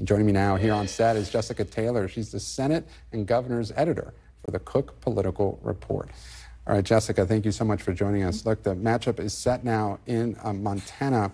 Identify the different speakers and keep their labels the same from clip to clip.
Speaker 1: Joining me now here on set is Jessica Taylor. She's the Senate and Governor's editor for the Cook Political Report. All right, Jessica, thank you so much for joining us. Look, the matchup is set now in Montana.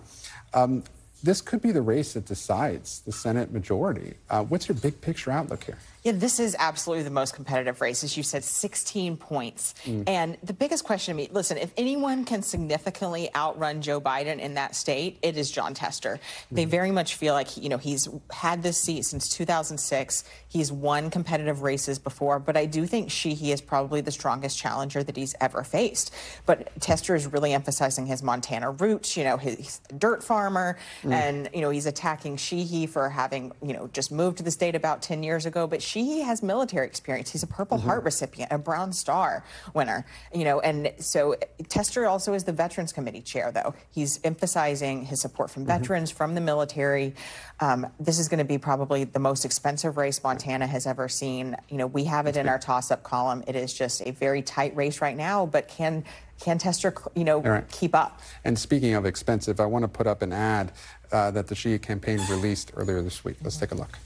Speaker 1: This could be the race that decides the Senate majority. What's your big picture outlook here?
Speaker 2: Yeah, this is absolutely the most competitive race. As you said, 16 points. And the biggest question to me, listen, if anyone can significantly outrun Joe Biden in that state, it is Jon Tester. They very much feel like, he's had this seat since 2006. He's won competitive races before, but I do think Sheehy is probably the strongest challenger that he's ever faced. But Tester is really emphasizing his Montana roots. He's a dirt farmer, and, he's attacking Sheehy for having, just moved to the state about 10 years ago. But Sheehy has military experience. He's a Purple Heart recipient, a Brown Star winner, and so Tester also is the Veterans Committee chair, though. He's emphasizing his support from veterans, from the military. This is going to be probably the most expensive race Montana has ever seen. We have it in our toss-up column. It is just a very tight race right now, but can Tester, keep up? And
Speaker 1: speaking of expensive, I want to put up an ad that the Sheehy campaign released earlier this week. Let's take a look.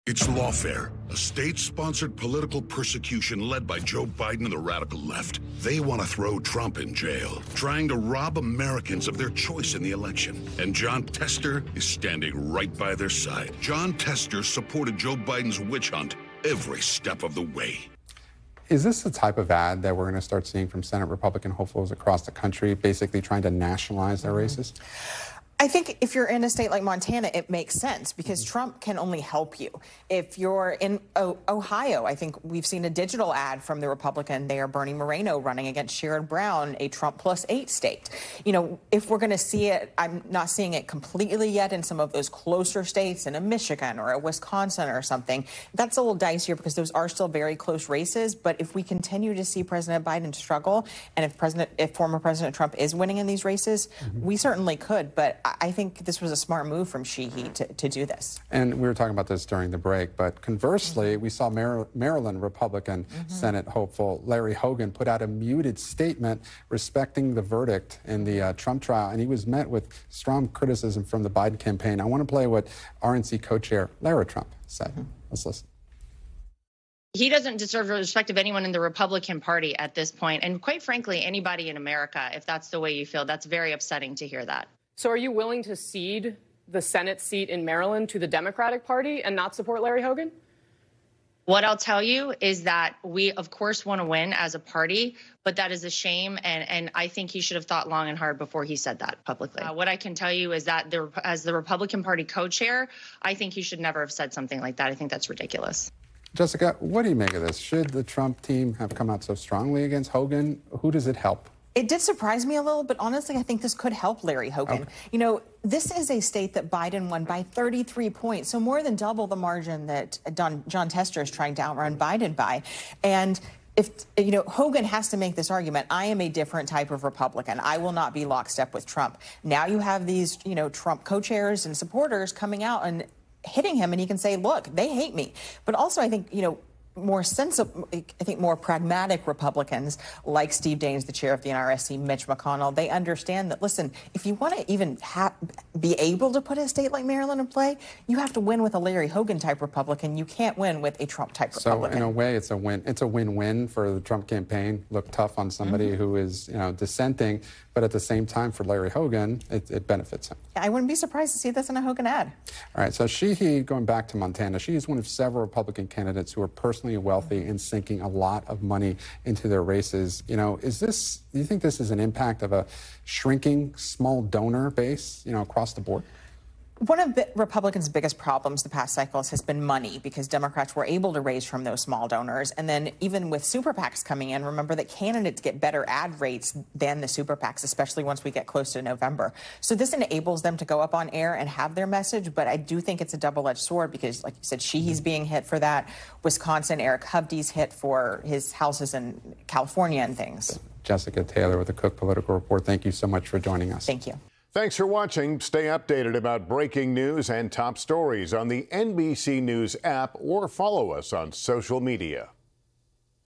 Speaker 3: It's lawfare, a state-sponsored political persecution led by Joe Biden and the radical left. They want to throw Trump in jail, trying to rob Americans of their choice in the election. And Jon Tester is standing right by their side. Jon Tester supported Joe Biden's witch hunt every step of the way.
Speaker 1: Is this the type of ad that we're going to start seeing from Senate Republican hopefuls across the country, basically trying to nationalize their races?
Speaker 2: I think if you're in a state like Montana, it makes sense because Trump can only help you. If you're in Ohio, I think we've seen a digital ad from the Republican there, Bernie Moreno, running against Sherrod Brown, a Trump +8 state. If we're going to see it, I'm not seeing it completely yet in some of those closer states, in a Michigan or a Wisconsin or something. That's a little dicier because those are still very close races. But if we continue to see President Biden struggle, and if former President Trump is winning in these races, we certainly could. But I think this was a smart move from Sheehy to do this.
Speaker 1: And we were talking about this during the break, but conversely, we saw Maryland Republican Senate hopeful Larry Hogan put out a muted statement respecting the verdict in the Trump trial, and he was met with strong criticism from the Biden campaign. I want to play what RNC co-chair Lara Trump said. Let's listen.
Speaker 4: He doesn't deserve the respect of anyone in the Republican Party at this point, and quite frankly, anybody in America, if that's the way you feel. That's very upsetting to hear that.
Speaker 5: So are you willing to cede the Senate seat in Maryland to the Democratic Party and not support Larry Hogan?
Speaker 4: What I'll tell you is that we, of course, want to win as a party, but that is a shame, and I think he should have thought long and hard before he said that publicly. What I can tell you is that as the Republican Party co-chair, I think he should never have said something like that. I think that's ridiculous.
Speaker 1: Jessica, what do you make of this? Should the Trump team have come out so strongly against Hogan? Who does it help?
Speaker 2: It did surprise me a little, but honestly, I think this could help Larry Hogan. Okay. This is a state that Biden won by 33 points, so more than double the margin that Jon Tester is trying to outrun Biden by. And if, Hogan has to make this argument, I am a different type of Republican. I will not be lockstep with Trump. Now you have these, Trump co-chairs and supporters coming out and hitting him, and he can say, look, they hate me. But also, I think, more sensible, I think more pragmatic Republicans like Steve Daines, the chair of the NRSC, Mitch McConnell, they understand that, listen, if you want to even be able to put a state like Maryland in play, you have to win with a Larry Hogan type Republican. You can't win with a Trump type Republican.
Speaker 1: So in a way, it's a win. It's a win-win for the Trump campaign. Look tough on somebody who is, dissenting, but at the same time, for Larry Hogan, it benefits him.
Speaker 2: I wouldn't be surprised to see this in a Hogan ad.
Speaker 1: All right, so Sheehy, going back to Montana, she is one of several Republican candidates who are personally wealthy and sinking a lot of money into their races. Do you think this is an impact of a shrinking small donor base, across the board?
Speaker 2: One of Republicans' biggest problems the past cycles has been money, because Democrats were able to raise from those small donors. And then even with super PACs coming in, remember that candidates get better ad rates than the super PACs, especially once we get close to November. So this enables them to go up on air and have their message. But I do think it's a double-edged sword because, like you said, Sheehy's being hit for that. Wisconsin, Eric Hovde's hit for his houses in California and things.
Speaker 1: Jessica Taylor with the Cook Political Report. Thank you so much for joining us.
Speaker 2: Thank you.
Speaker 6: Thanks for watching. Stay updated about breaking news and top stories on the NBC News app or follow us on social media.